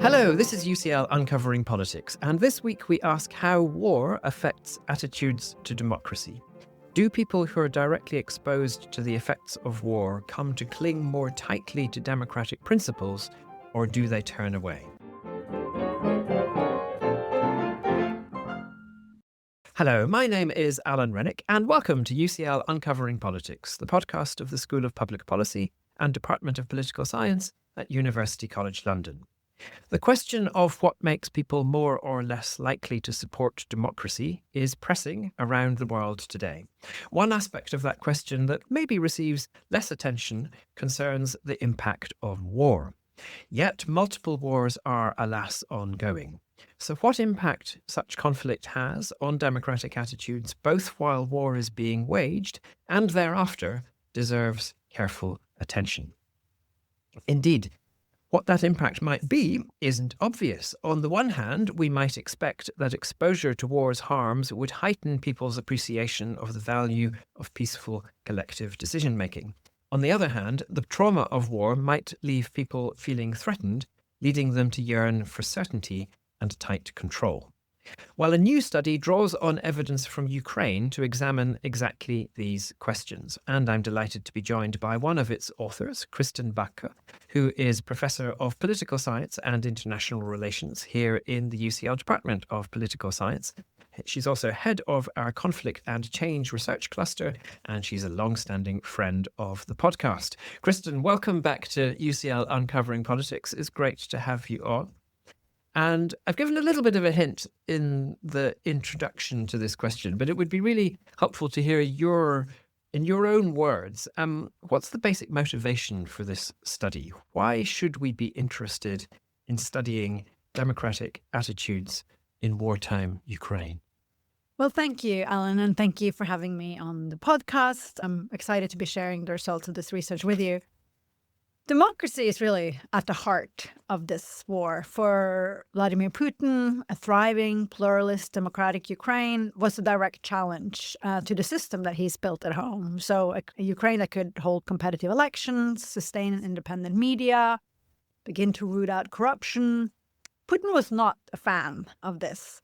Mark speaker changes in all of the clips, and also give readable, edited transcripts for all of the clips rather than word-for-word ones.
Speaker 1: Hello, this is UCL Uncovering Politics, and this week we ask how war affects attitudes to democracy. Do people who are directly exposed to the effects of war come to cling more tightly to democratic principles, or do they turn away? Hello, my name is Alan Rennick, and welcome to UCL Uncovering Politics, the podcast of the School of Public Policy and Department of Political Science at University College London. The question of what makes people more or less likely to support democracy is pressing around the world today. One aspect of that question that maybe receives less attention concerns the impact of war. Yet multiple wars are, alas, ongoing. So what impact such conflict has on democratic attitudes, both while war is being waged and thereafter, deserves careful attention. Indeed, what that impact might be isn't obvious. On the one hand, we might expect that exposure to war's harms would heighten people's appreciation of the value of peaceful collective decision-making. On the other hand, the trauma of war might leave people feeling threatened, leading them to yearn for certainty and tight control. Well, a new study draws on evidence from Ukraine to examine exactly these questions. And I'm delighted to be joined by one of its authors, Kristen Backe, who is Professor of Political Science and International Relations here in the UCL Department of Political Science. She's also head of our Conflict and Change Research Cluster, and she's a long-standing friend of the podcast. Kristen, welcome back to UCL Uncovering Politics. It's great to have you on. And I've given a little bit of a hint in the introduction to this question, but it would be really helpful to hear in your own words, what's the basic motivation for this study? Why should we be interested in studying democratic attitudes in wartime Ukraine?
Speaker 2: Well, thank you, Alan, and thank you for having me on the podcast. I'm excited to be sharing the results of this research with you. Democracy is really at the heart of this war. For Vladimir Putin, a thriving, pluralist, democratic Ukraine was a direct challenge to the system that he's built at home. So a Ukraine that could hold competitive elections, sustain an independent media, begin to root out corruption. Putin was not a fan of this.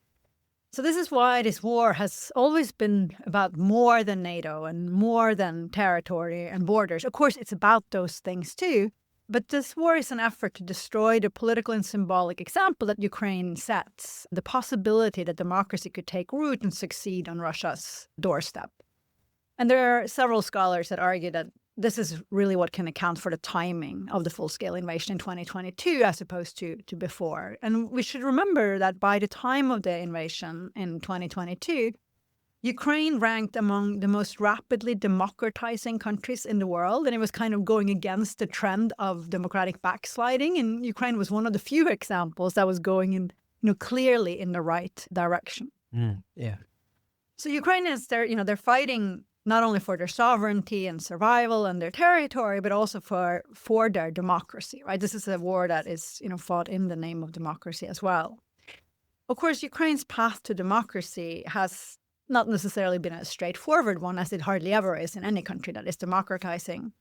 Speaker 2: So this is why this war has always been about more than NATO and more than territory and borders. Of course, it's about those things too. But this war is an effort to destroy the political and symbolic example that Ukraine sets, the possibility that democracy could take root and succeed on Russia's doorstep. And there are several scholars that argue that this is really what can account for the timing of the full-scale invasion in 2022 as opposed to before. And we should remember that by the time of the invasion in 2022, Ukraine ranked among the most rapidly democratizing countries in the world, and it was kind of going against the trend of democratic backsliding. And Ukraine was one of the few examples that was going in, clearly in the right direction.
Speaker 1: Yeah.
Speaker 2: So Ukrainians, they're fighting not only for their sovereignty and survival and their territory, but also for their democracy, right? This is a war that is, fought in the name of democracy as well. Of course, Ukraine's path to democracy has not necessarily been a straightforward one, as it hardly ever is in any country that is democratizing.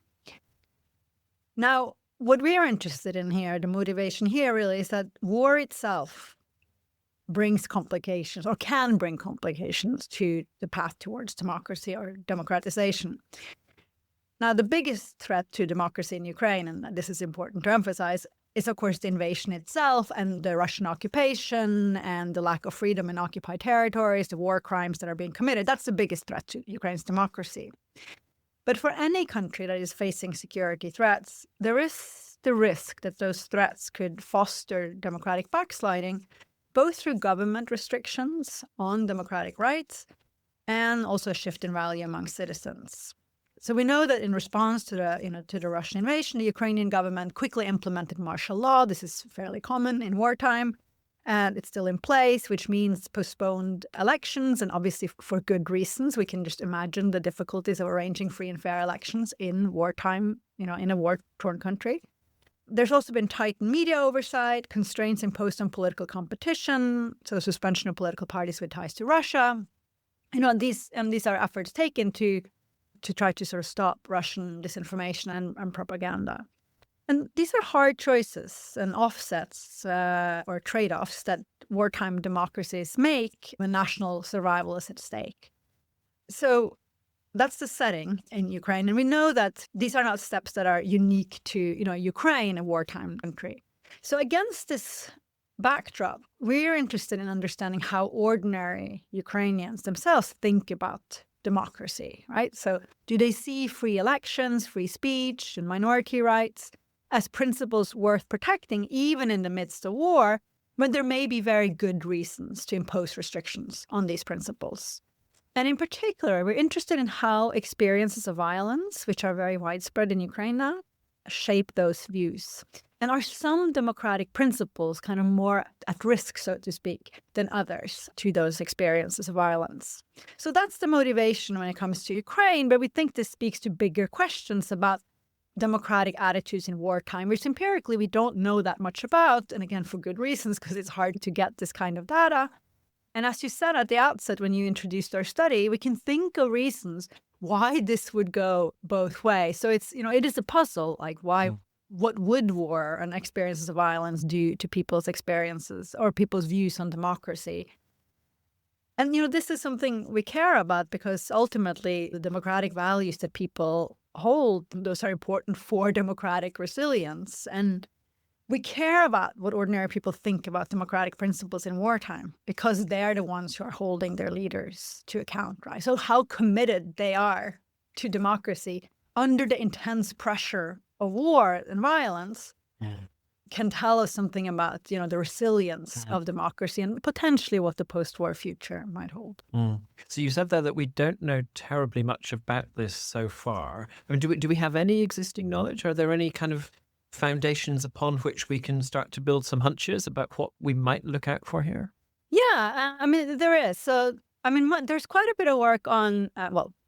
Speaker 2: Now, what we are interested in here, the motivation here really is that war itself brings complications or can bring complications to the path towards democracy or democratization. Now, the biggest threat to democracy in Ukraine, and this is important to emphasize, is of course the invasion itself and the Russian occupation and the lack of freedom in occupied territories, the war crimes that are being committed. That's the biggest threat to Ukraine's democracy. But for any country that is facing security threats, there is the risk that those threats could foster democratic backsliding, both through government restrictions on democratic rights and also a shift in value among citizens. So we know that in response to the Russian invasion, the Ukrainian government quickly implemented martial law. This is fairly common in wartime, and it's still in place, which means postponed elections, and obviously for good reasons. We can just imagine the difficulties of arranging free and fair elections in wartime, in a war-torn country. There's also been tightened media oversight, constraints imposed on political competition, so suspension of political parties with ties to Russia. These are efforts taken to try to sort of stop Russian disinformation and propaganda. And these are hard choices and offsets or trade-offs that wartime democracies make when national survival is at stake. So that's the setting in Ukraine. And we know that these are not steps that are unique to, Ukraine, a wartime country. So against this backdrop, we're interested in understanding how ordinary Ukrainians themselves think about democracy, right? So do they see free elections, free speech, and minority rights as principles worth protecting, even in the midst of war, when there may be very good reasons to impose restrictions on these principles? And in particular, we're interested in how experiences of violence, which are very widespread in Ukraine now, shape those views. And are some democratic principles kind of more at risk, so to speak, than others to those experiences of violence? So that's the motivation when it comes to Ukraine, but we think this speaks to bigger questions about democratic attitudes in wartime, which empirically we don't know that much about, and again, for good reasons, because it's hard to get this kind of data. And as you said at the outset, when you introduced our study, we can think of reasons why this would go both ways. So it's, it is a puzzle, like what would war and experiences of violence do to people's experiences or people's views on democracy? And, this is something we care about because ultimately the democratic values that people hold, those are important for democratic resilience. And we care about what ordinary people think about democratic principles in wartime because they're the ones who are holding their leaders to account, right? So how committed they are to democracy under the intense pressure of war and violence can tell us something about, the resilience of democracy and potentially what the post-war future might hold.
Speaker 1: So you said there that we don't know terribly much about this so far. I mean, do we have any existing knowledge? Are there any kind of foundations upon which we can start to build some hunches about what we might look out for here?
Speaker 2: Yeah, there is. So, there's quite a bit of work on,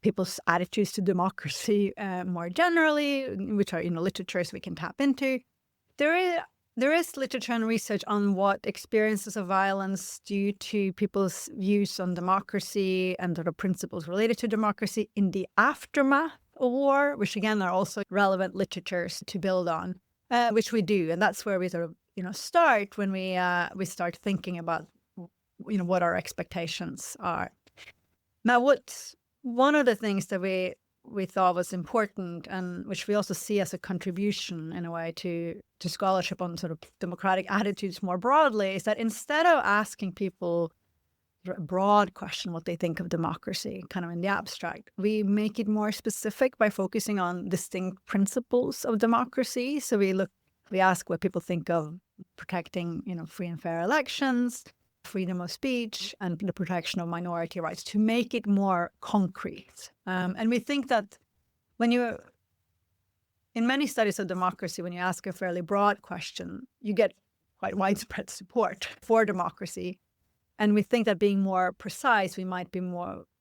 Speaker 2: people's attitudes to democracy more generally, which are, literatures we can tap into. There is literature and research on what experiences of violence do to people's views on democracy and the principles related to democracy in the aftermath of war, which again are also relevant literatures to build on, which we do. And that's where we sort of, start when we start thinking about, what our expectations are. Now, one of the things that we thought was important and which we also see as a contribution in a way to scholarship on sort of democratic attitudes more broadly is that instead of asking people a broad question what they think of democracy kind of in the abstract, we make it more specific by focusing on distinct principles of democracy. So we ask what people think of protecting, free and fair elections, freedom of speech, and the protection of minority rights to make it more concrete. And we think that in many studies of democracy, when you ask a fairly broad question, you get quite widespread support for democracy. And we think that being more precise, we might be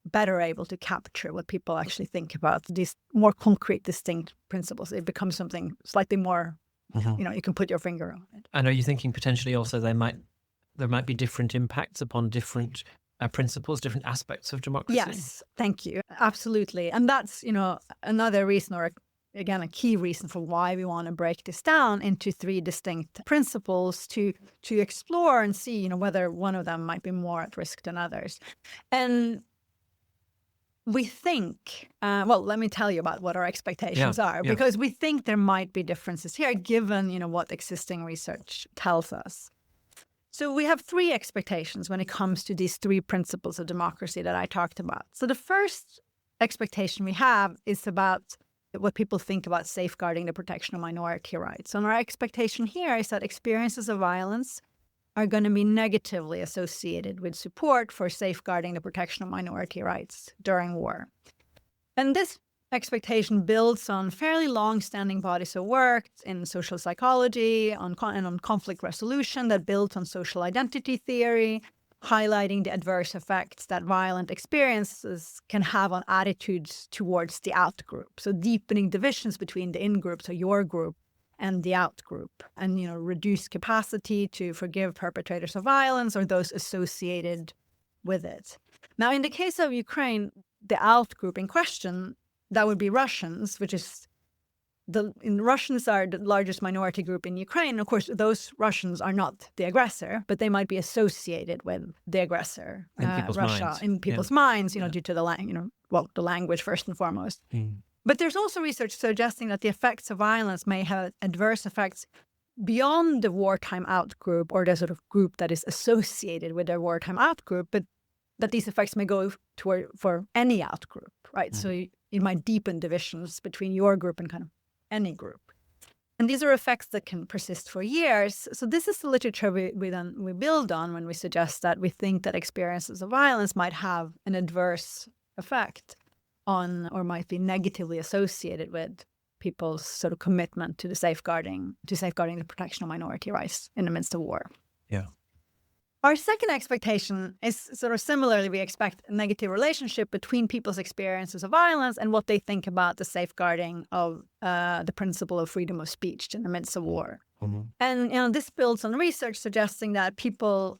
Speaker 2: better able to capture what people actually think about these more concrete, distinct principles. It becomes something slightly more, you can put your finger on it.
Speaker 1: And are you thinking potentially also there might be different impacts upon different principles, different aspects of democracy?
Speaker 2: Yes, thank you. Absolutely. And that's, another reason or again, a key reason for why we want to break this down into 3 distinct principles to explore and see, whether one of them might be more at risk than others. And we think, let me tell you about what our expectations are, because we think there might be differences here, given, what existing research tells us. So we have 3 expectations when it comes to these 3 principles of democracy that I talked about. So the first expectation we have is about what people think about safeguarding the protection of minority rights. And our expectation here is that experiences of violence are going to be negatively associated with support for safeguarding the protection of minority rights during war. And this expectation builds on fairly long-standing bodies of work in social psychology and on conflict resolution that built on social identity theory, highlighting the adverse effects that violent experiences can have on attitudes towards the out-group. So deepening divisions between the in-group, so your group, and the out-group, and reduced capacity to forgive perpetrators of violence or those associated with it. Now, in the case of Ukraine, the out-group in question, that would be Russians, which is Russians are the largest minority group in Ukraine. Of course, those Russians are not the aggressor, but they might be associated with the aggressor,
Speaker 1: In people's
Speaker 2: Russia,
Speaker 1: minds.
Speaker 2: in people's minds, due to the language first and foremost. But there's also research suggesting that the effects of violence may have adverse effects beyond the wartime out group or the sort of group that is associated with their wartime out group, but that these effects may go for any out group, right? So it might deepen divisions between your group and kind of any group. And these are effects that can persist for years. So this is the literature we build on when we suggest that we think that experiences of violence might have an adverse effect on, or might be negatively associated with, people's sort of commitment to safeguarding the protection of minority rights in the midst of war.
Speaker 1: Yeah.
Speaker 2: Our second expectation is sort of similarly, we expect a negative relationship between people's experiences of violence and what they think about the safeguarding of the principle of freedom of speech in the midst of war. And this builds on research suggesting that people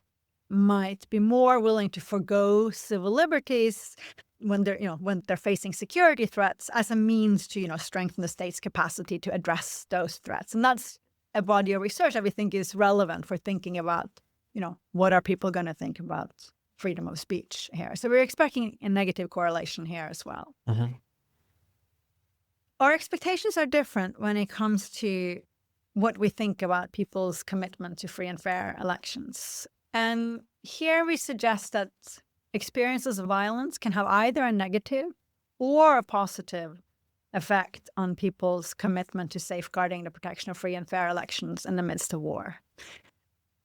Speaker 2: might be more willing to forgo civil liberties when they're facing security threats as a means to strengthen the state's capacity to address those threats. And that's a body of research that we think is relevant for thinking about what are people going to think about freedom of speech here. So we're expecting a negative correlation here as well. Our expectations are different when it comes to what we think about people's commitment to free and fair elections. And here we suggest that experiences of violence can have either a negative or a positive effect on people's commitment to safeguarding the protection of free and fair elections in the midst of war.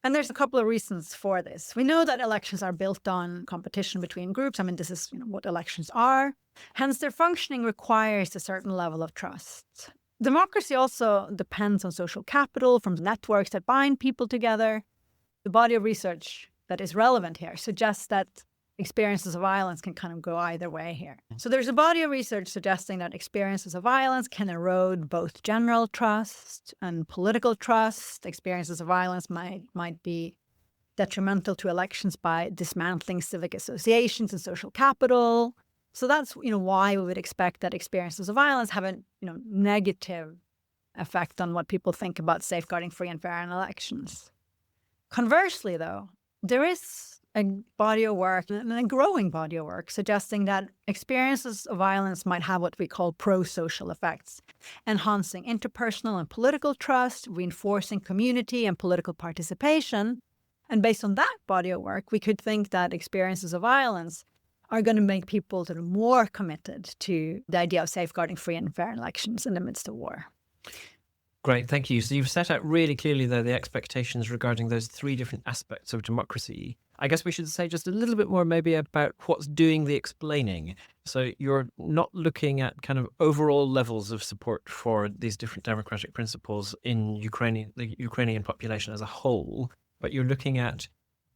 Speaker 2: And there's a couple of reasons for this. We know that elections are built on competition between groups. I mean, this is what elections are. Hence, their functioning requires a certain level of trust. Democracy also depends on social capital from networks that bind people together. The body of research that is relevant here suggests that experiences of violence can kind of go either way here. So there's a body of research suggesting that experiences of violence can erode both general trust and political trust. Experiences of violence might be detrimental to elections by dismantling civic associations and social capital. So that's why we would expect that experiences of violence have a negative effect on what people think about safeguarding free and fair elections. Conversely, though, there is a body of work, and a growing body of work, suggesting that experiences of violence might have what we call pro-social effects, enhancing interpersonal and political trust, reinforcing community and political participation. And based on that body of work, we could think that experiences of violence are going to make people sort of more committed to the idea of safeguarding free and fair elections in the midst of war.
Speaker 1: Great, thank you. So you've set out really clearly there the expectations regarding those three different aspects of democracy. I guess we should say just a little bit more maybe about what's doing the explaining. So you're not looking at kind of overall levels of support for these different democratic principles in the Ukrainian population as a whole, but you're looking at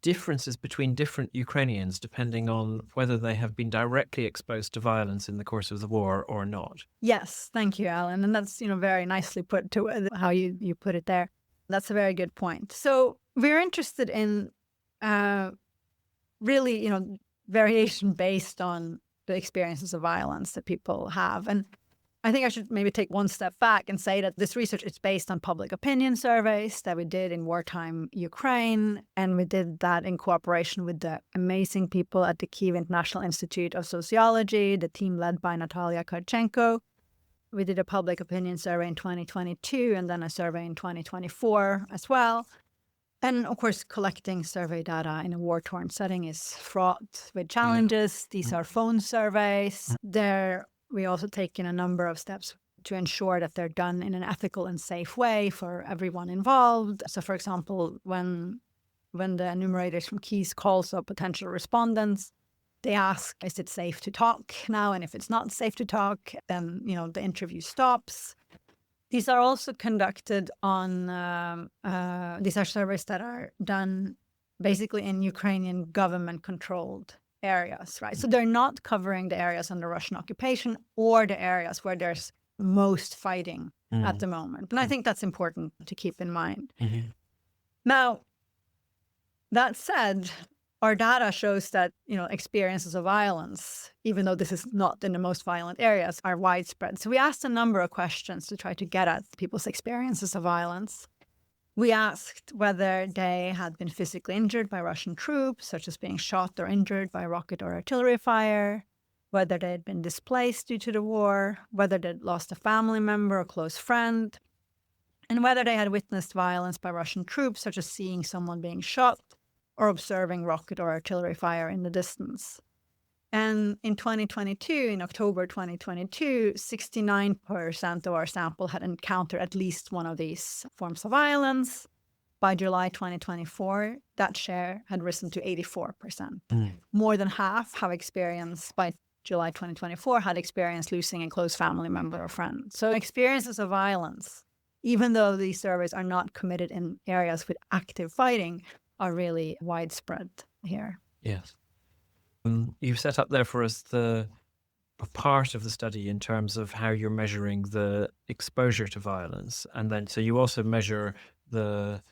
Speaker 1: differences between different Ukrainians depending on whether they have been directly exposed to violence in the course of the war or not.
Speaker 2: Yes, thank you, Alan. And that's very nicely put to how you put it there. That's a very good point. So we're interested in really, variation based on the experiences of violence that people have. And I think I should maybe take one step back and say that this research is based on public opinion surveys that we did in wartime Ukraine. And we did that in cooperation with the amazing people at the Kyiv International Institute of Sociology, the team led by Natalia Karchenko. We did a public opinion survey in 2022 and then a survey in 2024 as well. And of course, collecting survey data in a war-torn setting is fraught with challenges. These are phone surveys. We also taken a number of steps to ensure that they're done in an ethical and safe way for everyone involved. So, for example, when the enumerators from Kyiv calls up potential respondents, they ask, is it safe to talk now? And if it's not safe to talk, then, the interview stops. These are also conducted on, these are surveys that are done basically in Ukrainian government-controlled areas, right? So they're not covering the areas under Russian occupation or the areas where there's most fighting at the moment. And I think that's important to keep in mind. Now, that said, our data shows that, experiences of violence, even though this is not in the most violent areas, are widespread. So we asked a number of questions to try to get at people's experiences of violence. We asked whether they had been physically injured by Russian troops, such as being shot or injured by rocket or artillery fire, whether they had been displaced due to the war, whether they'd lost a family member or close friend, and whether they had witnessed violence by Russian troops, such as seeing someone being shot or observing rocket or artillery fire in the distance. And in 2022, in October 2022, 69% of our sample had encountered at least one of these forms of violence. By July 2024, that share had risen to 84%. More than half have experienced, by July 2024, had experienced losing a close family member or friend. So experiences of violence, even though these surveys are not committed in areas with active fighting, are really widespread here.
Speaker 1: Yes. You've set up there for us a part of the study in terms of how you're measuring the exposure to violence. And then, so you also measure the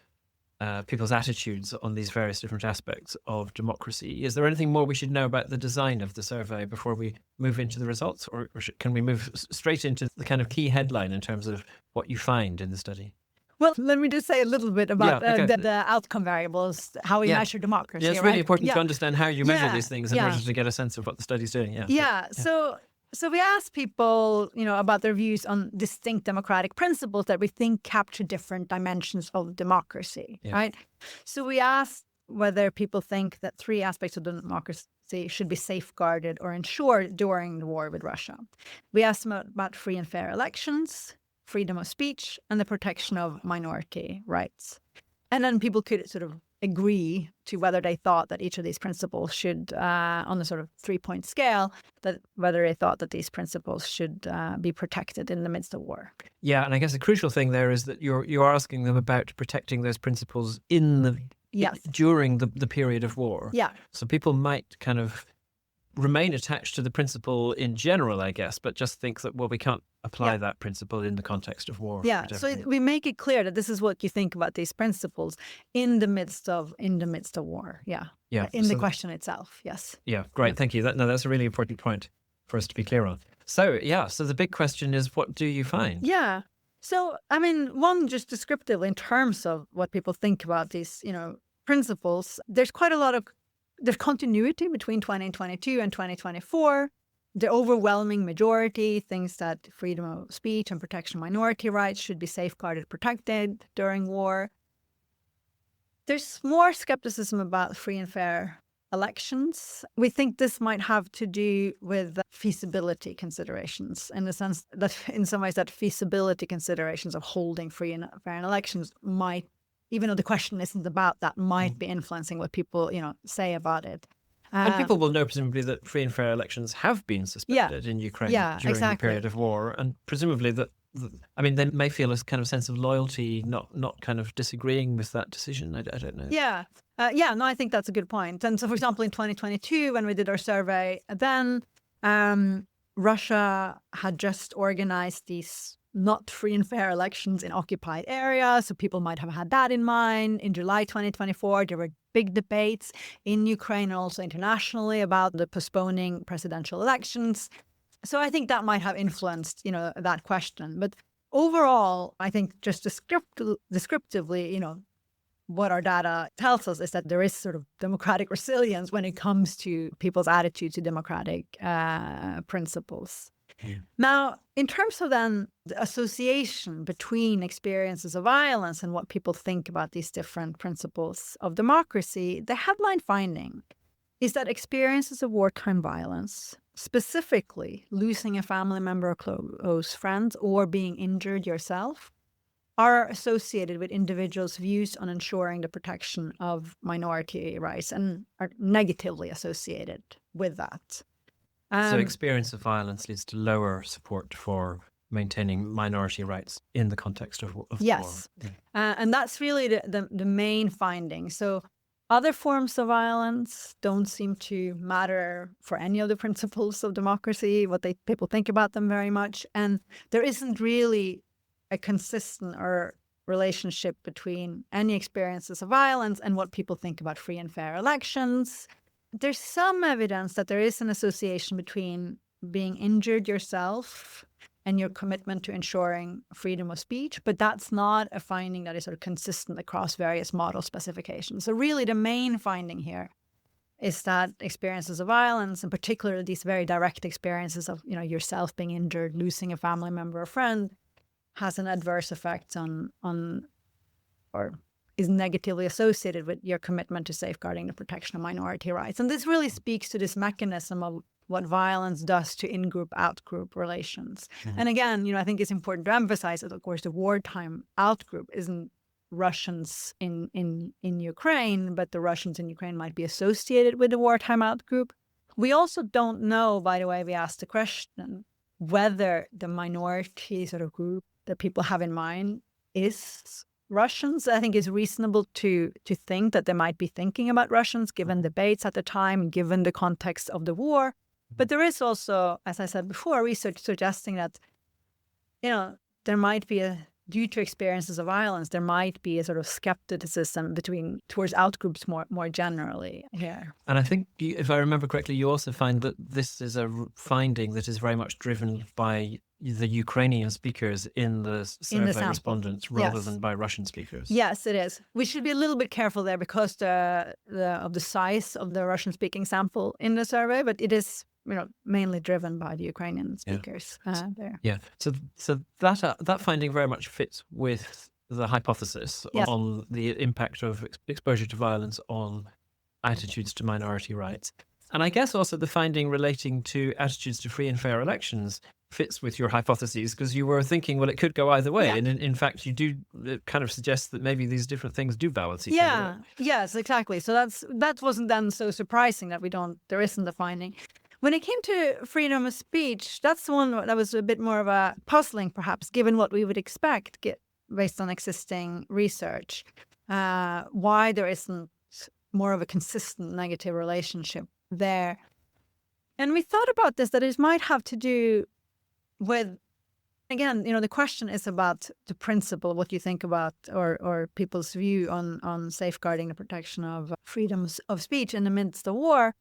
Speaker 1: people's attitudes on these various different aspects of democracy. Is there anything more we should know about the design of the survey before we move into the results? Or can we move straight into the kind of key headline in terms of what you find in the study?
Speaker 2: Well, let me just say a little bit about
Speaker 1: okay.
Speaker 2: the outcome variables, how we measure democracy.
Speaker 1: Yeah, it's really important to understand how you measure these things in order to get a sense of what the study's doing.
Speaker 2: So we asked people, about their views on distinct democratic principles that we think capture different dimensions of democracy, right? So we asked whether people think that three aspects of democracy should be safeguarded or ensured during the war with Russia. We asked them about free and fair elections, freedom of speech, and the protection of minority rights. And then people could sort of agree to whether they thought that each of these principles should, on a sort of 3-point scale, that whether they thought that these principles should be protected in the midst of war.
Speaker 1: Yeah, and I guess the crucial thing there is that you're asking them about protecting those principles during the period of war.
Speaker 2: Yeah.
Speaker 1: So people might kind of remain attached to the principle in general, I guess, but just think that, well, we can't apply that principle in the context of war.
Speaker 2: Yeah, so we make it clear that this is what you think about these principles in the midst of war. Yeah. In the question itself. Yes.
Speaker 1: Yeah, great. Thank you. That's a really important point for us to be clear on. So the big question is, what do you find?
Speaker 2: Yeah. So, I mean, one, just descriptive in terms of what people think about these, principles, there's quite a lot of there's continuity between 2022 and 2024. The overwhelming majority thinks that freedom of speech and protection of minority rights should be safeguarded, protected during war. There's more skepticism about free and fair elections. We think this might have to do with feasibility considerations, in the sense that in some ways that feasibility considerations of holding free and fair elections might, even though the question isn't about that, might be influencing what people, say about it.
Speaker 1: And people will know, presumably, that free and fair elections have been suspended in Ukraine during the period of war. And presumably they may feel a kind of sense of loyalty, not kind of disagreeing with that decision. I don't know.
Speaker 2: Yeah. I think that's a good point. And so, for example, in 2022, when we did our survey, then Russia had just organized these not free and fair elections in occupied areas. So people might have had that in mind. In July 2024, there were big debates in Ukraine and also internationally about the postponing presidential elections. So I think that might have influenced, that question. But overall, I think just descriptively, what our data tells us is that there is sort of democratic resilience when it comes to people's attitude to democratic principles. Yeah. Now, in terms of then the association between experiences of violence and what people think about these different principles of democracy, the headline finding is that experiences of wartime violence, specifically losing a family member or close friend or being injured yourself, are associated with individuals' views on ensuring the protection of minority rights and are negatively associated with that.
Speaker 1: So experience of violence leads to lower support for maintaining minority rights in the context of war.
Speaker 2: Yes. And that's really the main finding. So other forms of violence don't seem to matter for any of the principles of democracy, people think about them very much. And there isn't really a consistent or relationship between any experiences of violence and what people think about free and fair elections. There's some evidence that there is an association between being injured yourself and your commitment to ensuring freedom of speech, but that's not a finding that is sort of consistent across various model specifications. So really the main finding here is that experiences of violence, in particular these very direct experiences of yourself being injured, losing a family member or friend, has an adverse effect on or is negatively associated with your commitment to safeguarding the protection of minority rights. And this really speaks to this mechanism of what violence does to in-group, out-group relations. And again, I think it's important to emphasize that, of course, the wartime out-group isn't Russians in Ukraine, but the Russians in Ukraine might be associated with the wartime out-group. We also don't know, by the way, we asked the question, whether the minority sort of group that people have in mind is Russians. I think it's reasonable to think that they might be thinking about Russians, given debates at the time, given the context of the war. But there is also, as I said before, research suggesting that, there might be due to experiences of violence, there might be a sort of skepticism towards outgroups more generally here.
Speaker 1: And I think, if I remember correctly, you also find that this is a finding that is very much driven by the Ukrainian speakers in the survey respondents rather than by Russian speakers.
Speaker 2: Yes, it is. We should be a little bit careful there because of the size of the Russian-speaking sample in the survey, but it is mainly driven by the Ukrainian speakers there.
Speaker 1: Yeah. So that finding very much fits with the hypothesis on the impact of exposure to violence on attitudes to minority rights. And I guess also the finding relating to attitudes to free and fair elections fits with your hypotheses, because you were thinking, well, it could go either way. Yeah. And in fact, you do kind of suggest that maybe these different things do balance each other out.
Speaker 2: Yes, exactly. So that wasn't then so surprising that there isn't a finding. When it came to freedom of speech, that's the one that was a bit more of a puzzling, perhaps, given what we would expect based on existing research, why there isn't more of a consistent negative relationship there. And we thought about this, that it might have to do with, again, the question is about the principle, what you think about, or people's view on safeguarding the protection of freedoms of speech in the midst of war.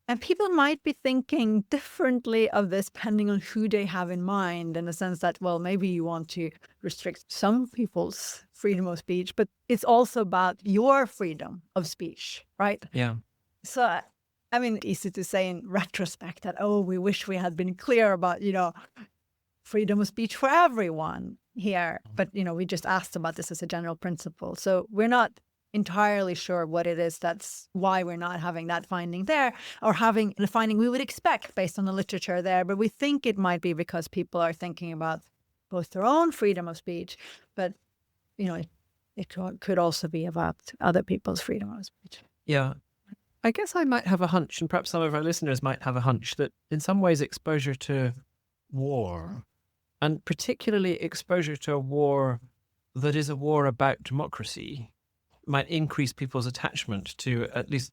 Speaker 2: And people might be thinking differently of this depending on who they have in mind, in the sense that, well, maybe you want to restrict some people's freedom of speech, but it's also about your freedom of speech, right?
Speaker 1: Yeah.
Speaker 2: So, I mean, easy to say in retrospect that, we wish we had been clear about, freedom of speech for everyone here. But, we just asked about this as a general principle. So we're not entirely sure what it is that's why we're not having that finding there, or having the finding we would expect based on the literature there. But we think it might be because people are thinking about both their own freedom of speech, but, it could also be about other people's freedom of speech.
Speaker 1: Yeah. I guess I might have a hunch, and perhaps some of our listeners might have a hunch, that in some ways exposure to war, and particularly exposure to a war that is a war about democracy, might increase people's attachment to at least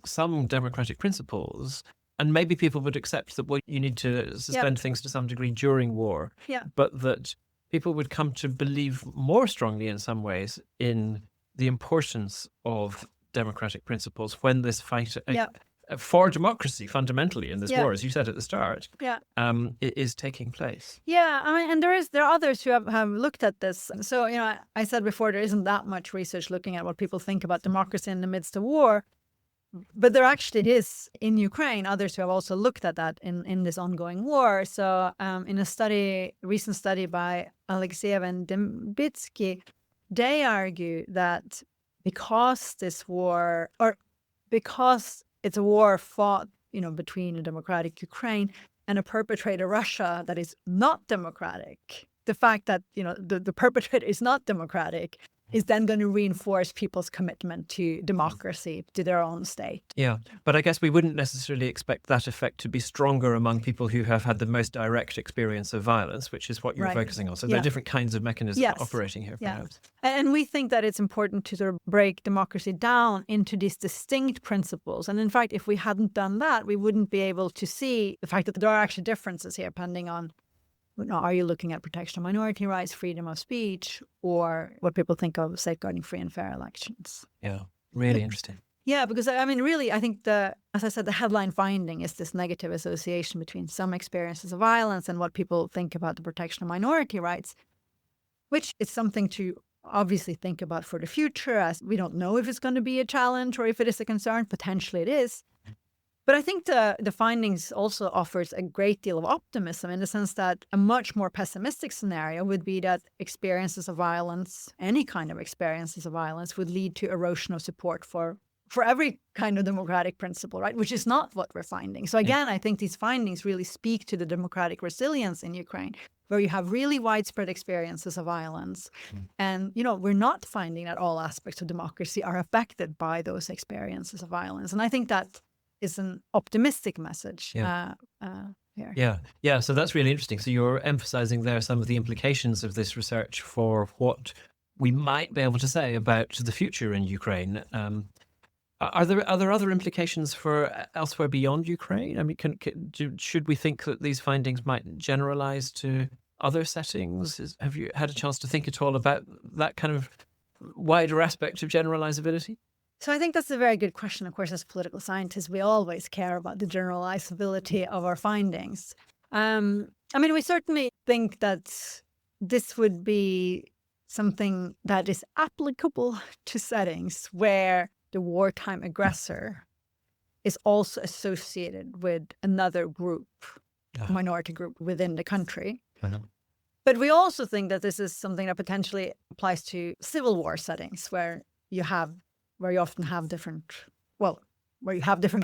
Speaker 1: some democratic principles. And maybe people would accept that, well, you need to suspend things to some degree during war, but that people would come to believe more strongly in some ways in the importance of democratic principles when this fight for democracy fundamentally in this war, as you said at the start, is taking place.
Speaker 2: Yeah, I mean, and there are others who have looked at this. So, I said before, there isn't that much research looking at what people think about democracy in the midst of war. But there actually is in Ukraine others who have also looked at that in this ongoing war. So in a recent study by Alexeyev and Dembitsky, they argue that because this war, or because it's a war fought, between a democratic Ukraine and a perpetrator, Russia, that is not democratic, the fact that, the perpetrator is not democratic is then going to reinforce people's commitment to democracy, to their own state.
Speaker 1: Yeah, but I guess we wouldn't necessarily expect that effect to be stronger among people who have had the most direct experience of violence, which is what you're focusing on. So there are different kinds of mechanisms operating here, perhaps.
Speaker 2: And we think that it's important to sort of break democracy down into these distinct principles. And in fact, if we hadn't done that, we wouldn't be able to see the fact that there are actually differences here, depending on Are you looking at protection of minority rights, freedom of speech, or what people think of safeguarding free and fair elections?
Speaker 1: Yeah, really interesting.
Speaker 2: Yeah, because I mean, really, I think as I said, the headline finding is this negative association between some experiences of violence and what people think about the protection of minority rights, which is something to obviously think about for the future, as we don't know if it's going to be a challenge or if it is a concern. Potentially it is. But I think the findings also offers a great deal of optimism, in the sense that a much more pessimistic scenario would be that experiences of violence, any kind of experiences of violence, would lead to erosion of support for every kind of democratic principle, right? Which is not what we're finding. So again, I think these findings really speak to the democratic resilience in Ukraine, where you have really widespread experiences of violence. And, we're not finding that all aspects of democracy are affected by those experiences of violence. And I think that is an optimistic message here.
Speaker 1: Yeah. So that's really interesting. So you're emphasizing there some of the implications of this research for what we might be able to say about the future in Ukraine. Are there other implications for elsewhere beyond Ukraine? I mean, should we think that these findings might generalize to other settings? Have you had a chance to think at all about that kind of wider aspect of generalizability?
Speaker 2: So I think that's a very good question. Of course, as political scientists, we always care about the generalizability of our findings. I mean, we certainly think that this would be something that is applicable to settings where the wartime aggressor is also associated with another group, minority group within the country. But we also think that this is something that potentially applies to civil war settings, where you often have different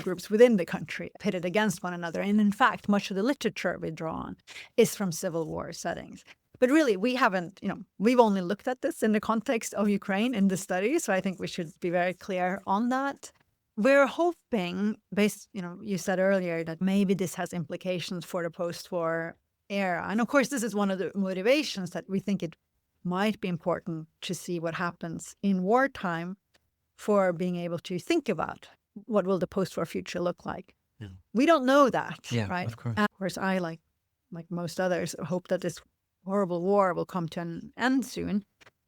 Speaker 2: groups within the country pitted against one another. And in fact, much of the literature we draw on is from civil war settings. But really, we haven't, we've only looked at this in the context of Ukraine in the study. So I think we should be very clear on that. We're hoping, you said earlier that maybe this has implications for the post-war era. And of course, this is one of the motivations that we think it might be important to see what happens in wartime, for being able to think about what will the post-war future look like. Yeah. We don't know that, right?
Speaker 1: Of course.
Speaker 2: And of course, I, like most others, hope that this horrible war will come to an end soon.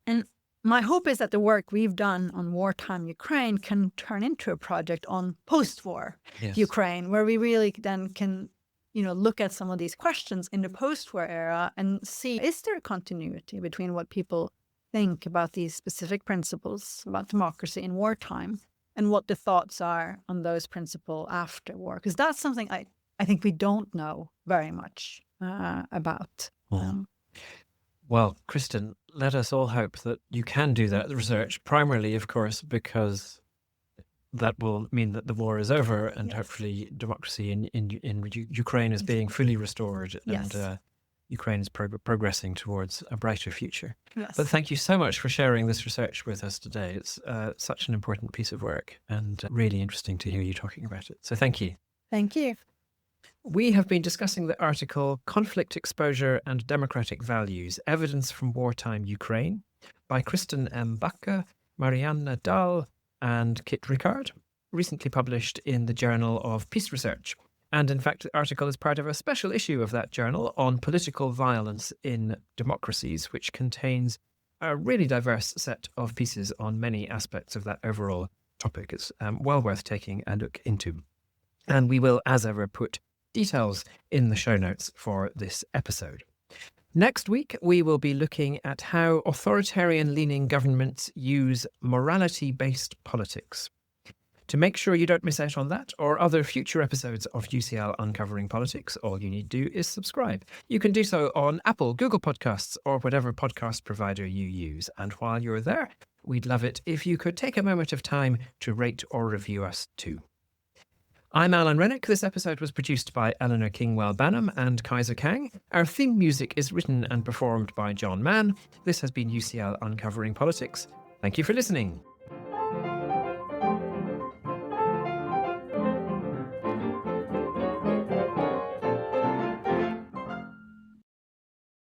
Speaker 2: And my hope is that the work we've done on wartime Ukraine can turn into a project on post-war Ukraine, where we really then can, look at some of these questions in the post-war era and see, is there a continuity between what people think about these specific principles about democracy in wartime and what the thoughts are on those principles after war? Because that's something I think we don't know very much about.
Speaker 1: Well, Kristin, let us all hope that you can do that research, primarily, of course, because that will mean that the war is over and hopefully democracy in Ukraine is being fully restored and Ukraine is progressing towards a brighter future. Yes. But thank you so much for sharing this research with us today. It's such an important piece of work and really interesting to hear you talking about it. So thank you.
Speaker 2: Thank you.
Speaker 1: We have been discussing the article Conflict Exposure and Democratic Values, Evidence from Wartime Ukraine by Kristin M. Backe, Marianne Dahl and Kit Ricard, recently published in the Journal of Peace Research. And in fact, the article is part of a special issue of that journal on political violence in democracies, which contains a really diverse set of pieces on many aspects of that overall topic. It's well worth taking a look into. And we will, as ever, put details in the show notes for this episode. Next week, we will be looking at how authoritarian-leaning governments use morality-based politics. To make sure you don't miss out on that or other future episodes of UCL Uncovering Politics, all you need to do is subscribe. You can do so on Apple, Google Podcasts, or whatever podcast provider you use. And while you're there, we'd love it if you could take a moment of time to rate or review us too. I'm Alan Rennick. This episode was produced by Eleanor Kingwell-Banham and Kaiser Kang. Our theme music is written and performed by John Mann. This has been UCL Uncovering Politics. Thank you for listening.